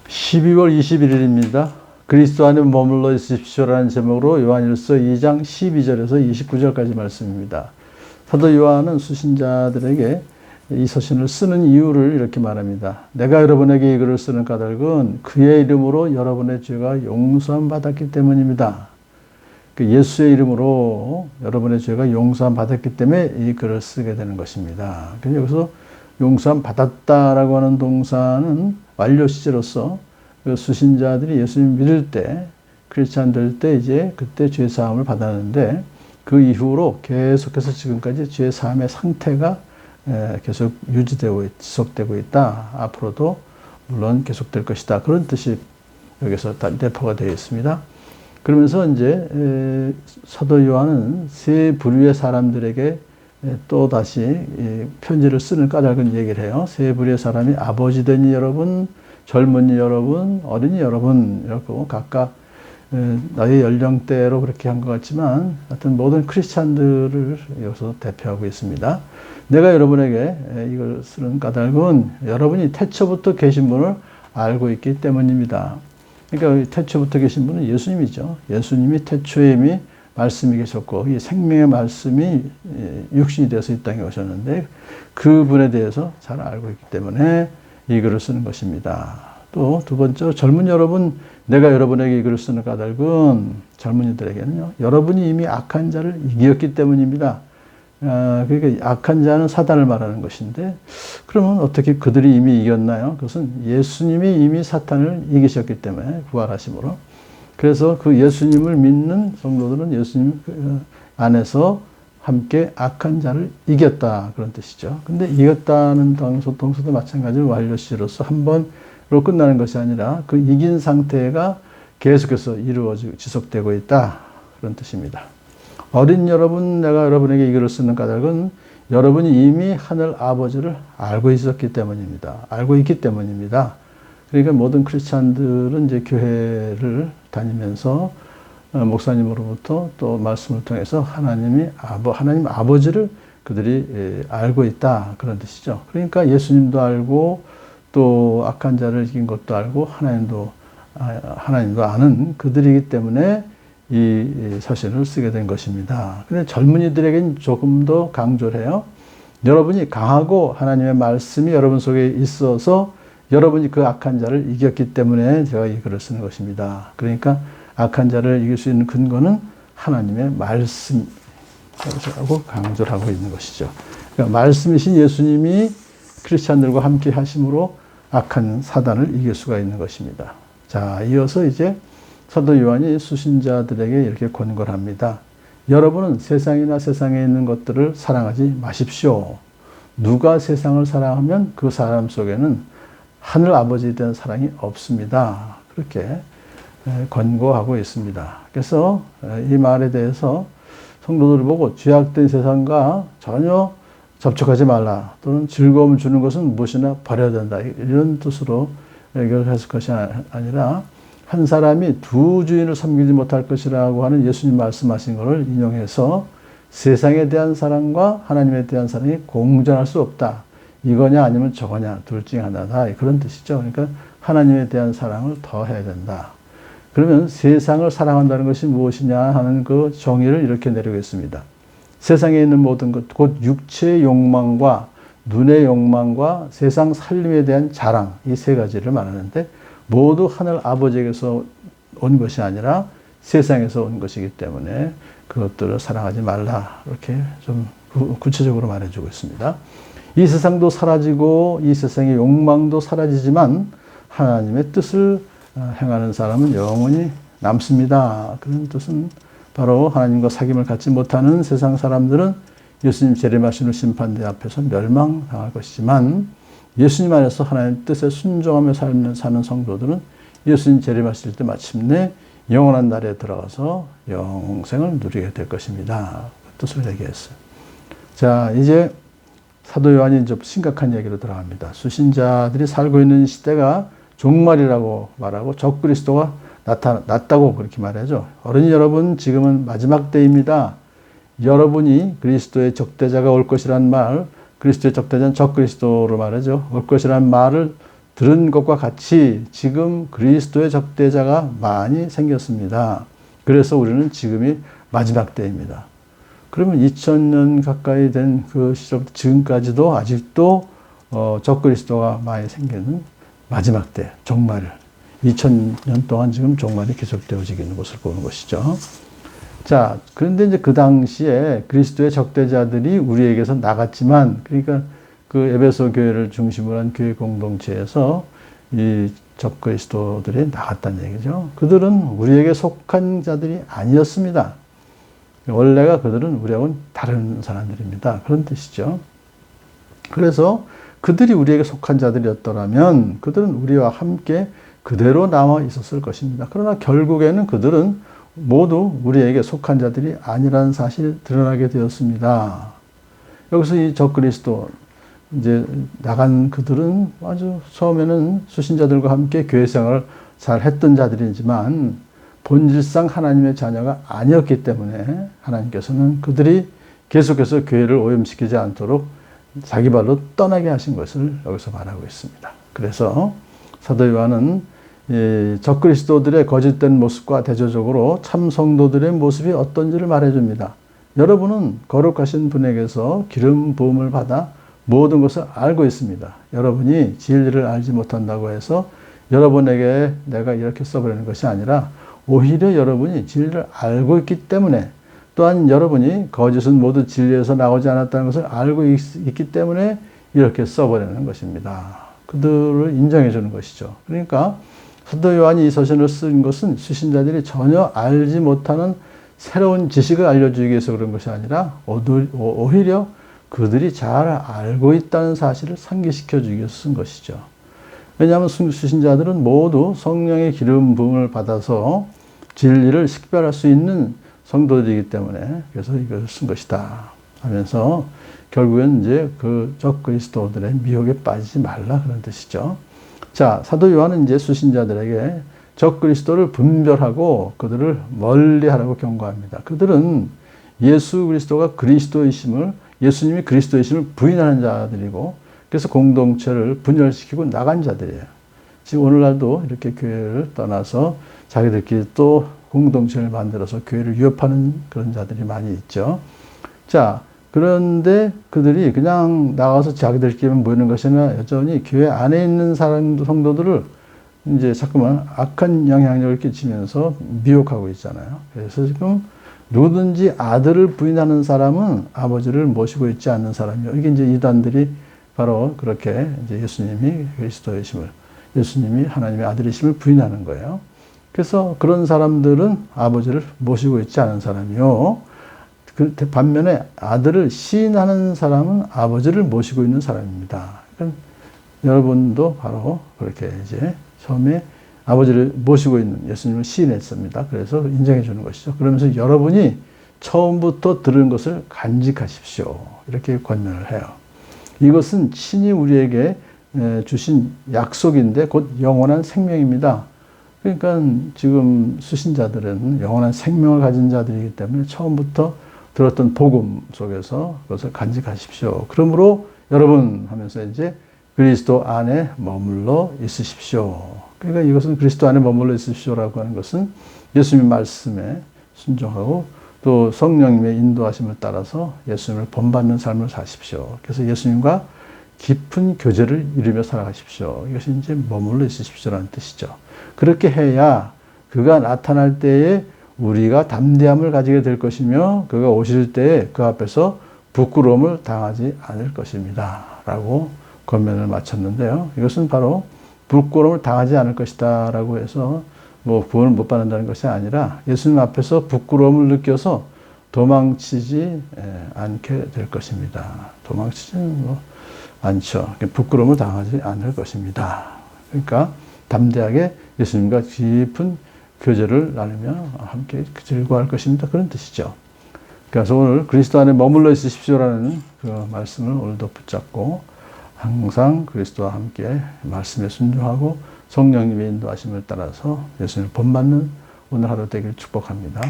12월 21일입니다. 그리스도 안에 머물러 있으십시오라는 제목으로 요한일서 2장 12절에서 29절까지 말씀입니다. 사도 요한은 수신자들에게 이 서신을 쓰는 이유를 이렇게 말합니다. 내가 여러분에게 이 글을 쓰는 까닭은 그의 이름으로 여러분의 죄가 용서함 받았기 때문입니다. 예수의 이름으로 여러분의 죄가 용서함 받았기 때문에 이 글을 쓰게 되는 것입니다. 그래서 여기서 용서함 받았다라고 하는 동사는 완료 시제로서 수신자들이 예수님 믿을 때, 크리스찬 될 때 이제 그때 죄 사함을 받았는데 그 이후로 계속해서 지금까지 죄 사함의 상태가 계속 유지되고 지속되고 있다. 앞으로도 물론 계속될 것이다. 그런 뜻이 여기서 내포가 되어 있습니다. 그러면서 이제 사도 요한은 세 부류의 사람들에게 또 다시 편지를 쓰는 까닭은 얘기를 해요. 세 부류의 사람이 아버지 되니 여러분, 젊은이 여러분, 어린이 여러분 이렇게 각각 나의 연령대로 그렇게 한 것 같지만 하여튼 모든 크리스찬들을 여기서 대표하고 있습니다. 내가 여러분에게 이걸 쓰는 까닭은 여러분이 태초부터 계신 분을 알고 있기 때문입니다. 그러니까 태초부터 계신 분은 예수님이죠. 예수님이 태초에 이미 말씀이 계셨고 이 생명의 말씀이 육신이 되어서 이 땅에 오셨는데 그분에 대해서 잘 알고 있기 때문에 이 글을 쓰는 것입니다. 또 두 번째로 젊은 여러분, 내가 여러분에게 이 글을 쓰는 까닭은 젊은이들에게는요. 여러분이 이미 악한 자를 이겼기 때문입니다. 그러니까 악한 자는 사단을 말하는 것인데 그러면 어떻게 그들이 이미 이겼나요? 그것은 예수님이 이미 사탄을 이기셨기 때문에 부활하심으로. 그래서 그 예수님을 믿는 성도들은 예수님 안에서 함께 악한 자를 이겼다 그런 뜻이죠. 근데 이겼다는 동사도 마찬가지로 완료시로서 한 번으로 끝나는 것이 아니라 그 이긴 상태가 계속해서 이루어지고 지속되고 있다 그런 뜻입니다. 어린 여러분, 내가 여러분에게 이 글을 쓰는 까닭은 여러분이 이미 하늘 아버지를 알고 있었기 때문입니다. 알고 있기 때문입니다. 그러니까 모든 크리스찬들은 이제 교회를 다니면서 목사님으로부터 또 말씀을 통해서 하나님 아버지를 그들이 알고 있다 그런 뜻이죠. 그러니까 예수님도 알고 또 악한 자를 이긴 것도 알고 하나님도 아는 그들이기 때문에 이 서신을 쓰게 된 것입니다. 근데 젊은이들에게는 조금 더 강조를 해요. 여러분이 강하고 하나님의 말씀이 여러분 속에 있어서 여러분이 그 악한 자를 이겼기 때문에 제가 이 글을 쓰는 것입니다. 그러니까 악한 자를 이길 수 있는 근거는 하나님의 말씀이라고 강조를 하고 있는 것이죠. 그러니까 말씀이신 예수님이 크리스찬들과 함께 하심으로 악한 사단을 이길 수가 있는 것입니다. 자, 이어서 이제 사도 요한이 수신자들에게 이렇게 권고를 합니다. 여러분은 세상이나 세상에 있는 것들을 사랑하지 마십시오. 누가 세상을 사랑하면 그 사람 속에는 하늘 아버지에 대한 사랑이 없습니다. 그렇게 권고하고 있습니다. 그래서 이 말에 대해서 성도들을 보고 죄악된 세상과 전혀 접촉하지 말라 또는 즐거움을 주는 것은 무엇이나 버려야 된다 이런 뜻으로 해석할 것이 아니라 한 사람이 두 주인을 섬기지 못할 것이라고 하는 예수님 말씀하신 것을 인용해서 세상에 대한 사랑과 하나님에 대한 사랑이 공존할 수 없다. 이거냐 아니면 저거냐 둘 중에 하나다 그런 뜻이죠. 그러니까 하나님에 대한 사랑을 더 해야 된다. 그러면 세상을 사랑한다는 것이 무엇이냐 하는 그 정의를 이렇게 내리고 있습니다. 세상에 있는 모든 것, 곧 육체의 욕망과 눈의 욕망과 세상 살림에 대한 자랑 이 세 가지를 말하는데 모두 하늘 아버지에게서 온 것이 아니라 세상에서 온 것이기 때문에 그것들을 사랑하지 말라 이렇게 좀 구체적으로 말해주고 있습니다. 이 세상도 사라지고 이 세상의 욕망도 사라지지만 하나님의 뜻을 행하는 사람은 영원히 남습니다. 그런 뜻은 바로 하나님과 사귐을 갖지 못하는 세상 사람들은 예수님 재림하시는 심판대 앞에서 멸망당할 것이지만 예수님 안에서 하나님의 뜻에 순종하며 사는 성도들은 예수님 재림하실 때 마침내 영원한 날에 들어가서 영생을 누리게 될 것입니다. 그 뜻을 얘기했어요. 자, 이제 사도 요한이 좀 심각한 얘기로 들어갑니다. 수신자들이 살고 있는 시대가 종말이라고 말하고 적그리스도가 나타났다고 그렇게 말하죠. 어린이 여러분, 지금은 마지막 때입니다. 여러분이 그리스도의 적대자가 올 것이란 말, 그리스도의 적대자는 적그리스도로 말하죠. 올 것이란 말을 들은 것과 같이 지금 그리스도의 적대자가 많이 생겼습니다. 그래서 우리는 지금이 마지막 때입니다. 그러면 2000년 가까이 된 그 시절부터 지금까지도 아직도 적그리스도가 많이 생기는 마지막 때, 종말, 2000년 동안 지금 종말이 계속되어지고 있는 것을 보는 것이죠. 자, 그런데 이제 그 당시에 그리스도의 적대자들이 우리에게서 나갔지만, 그러니까 그 에베소 교회를 중심으로 한 교회 공동체에서 이 적그리스도들이 나갔다는 얘기죠. 그들은 우리에게 속한 자들이 아니었습니다. 원래가 그들은 우리하고는 다른 사람들입니다. 그런 뜻이죠. 그래서 그들이 우리에게 속한 자들이었더라면 그들은 우리와 함께 그대로 남아 있었을 것입니다. 그러나 결국에는 그들은 모두 우리에게 속한 자들이 아니라는 사실이 드러나게 되었습니다. 여기서 이 적그리스도, 이제 나간 그들은 아주 처음에는 수신자들과 함께 교회 생활을 잘 했던 자들이지만 본질상 하나님의 자녀가 아니었기 때문에 하나님께서는 그들이 계속해서 교회를 오염시키지 않도록 자기 발로 떠나게 하신 것을 여기서 말하고 있습니다. 그래서 사도 요한은 적그리스도들의 거짓된 모습과 대조적으로 참 성도들의 모습이 어떤지를 말해줍니다. 여러분은 거룩하신 분에게서 기름 부음을 받아 모든 것을 알고 있습니다. 여러분이 진리를 알지 못한다고 해서 여러분에게 내가 이렇게 써버리는 것이 아니라 오히려 여러분이 진리를 알고 있기 때문에, 또한 여러분이 거짓은 모두 진리에서 나오지 않았다는 것을 알고 있기 때문에 이렇게 써버리는 것입니다. 그들을 인정해 주는 것이죠. 그러니까 사도 요한이 이 서신을 쓴 것은 수신자들이 전혀 알지 못하는 새로운 지식을 알려주기 위해서 그런 것이 아니라 오히려 그들이 잘 알고 있다는 사실을 상기시켜 주기 위해서 쓴 것이죠. 왜냐하면 수신자들은 모두 성령의 기름 부음을 받아서 진리를 식별할 수 있는 성도들이기 때문에 그래서 이것을 쓴 것이다 하면서 결국엔 이제 그 적그리스도들의 미혹에 빠지지 말라 그런 뜻이죠. 자, 사도 요한은 이제 수신자들에게 적그리스도를 분별하고 그들을 멀리하라고 경고합니다. 그들은 예수 그리스도가 그리스도이심을, 예수님이 그리스도이심을 부인하는 자들이고, 그래서 공동체를 분열시키고 나간 자들이에요. 지금 오늘날도 이렇게 교회를 떠나서 자기들끼리 또 공동체를 만들어서 교회를 위협하는 그런 자들이 많이 있죠. 자, 그런데 그들이 그냥 나가서 자기들끼리만 모이는 것이 아니라 여전히 교회 안에 있는 성도들을 이제 자꾸만 악한 영향력을 끼치면서 미혹하고 있잖아요. 그래서 지금 누구든지 아들을 부인하는 사람은 아버지를 모시고 있지 않는 사람이요. 이게 이제 이단들이 바로 그렇게 이제 예수님이 그리스도이심을, 예수님이 하나님의 아들이심을 부인하는 거예요. 그래서 그런 사람들은 아버지를 모시고 있지 않은 사람이요. 반면에 아들을 시인하는 사람은 아버지를 모시고 있는 사람입니다. 그러니까 여러분도 바로 그렇게 이제 처음에 아버지를 모시고 있는 예수님을 시인했습니다. 그래서 인정해 주는 것이죠. 그러면서 여러분이 처음부터 들은 것을 간직하십시오. 이렇게 권면을 해요. 이것은 친히 우리에게 주신 약속인데 곧 영원한 생명입니다. 그러니까 지금 수신자들은 영원한 생명을 가진 자들이기 때문에 처음부터 들었던 복음 속에서 그것을 간직하십시오. 그러므로 여러분 하면서 이제 그리스도 안에 머물러 있으십시오. 그러니까 이것은 그리스도 안에 머물러 있으십시오라고 하는 것은 예수님 말씀에 순종하고 또 성령님의 인도하심을 따라서 예수님을 본받는 삶을 사십시오. 그래서 예수님과 깊은 교제를 이루며 살아가십시오. 이것이 이제 머물러 있으십시오라는 뜻이죠. 그렇게 해야 그가 나타날 때에 우리가 담대함을 가지게 될 것이며 그가 오실 때에 그 앞에서 부끄러움을 당하지 않을 것입니다. 라고 권면을 마쳤는데요. 이것은 바로 부끄러움을 당하지 않을 것이다 라고 해서 뭐 구원을 못 받는다는 것이 아니라 예수님 앞에서 부끄러움을 느껴서 도망치지 않게 될 것입니다. 도망치지는 뭐 않죠. 부끄러움을 당하지 않을 것입니다. 그러니까 담대하게 예수님과 깊은 교제를 나누며 함께 즐거워할 것입니다. 그런 뜻이죠. 그래서 오늘 그리스도 안에 머물러 있으십시오라는 그 말씀을 오늘도 붙잡고 항상 그리스도와 함께 말씀에 순종하고 성령님의 인도하심을 따라서 예수님을 본받는 오늘 하루 되기를 축복합니다.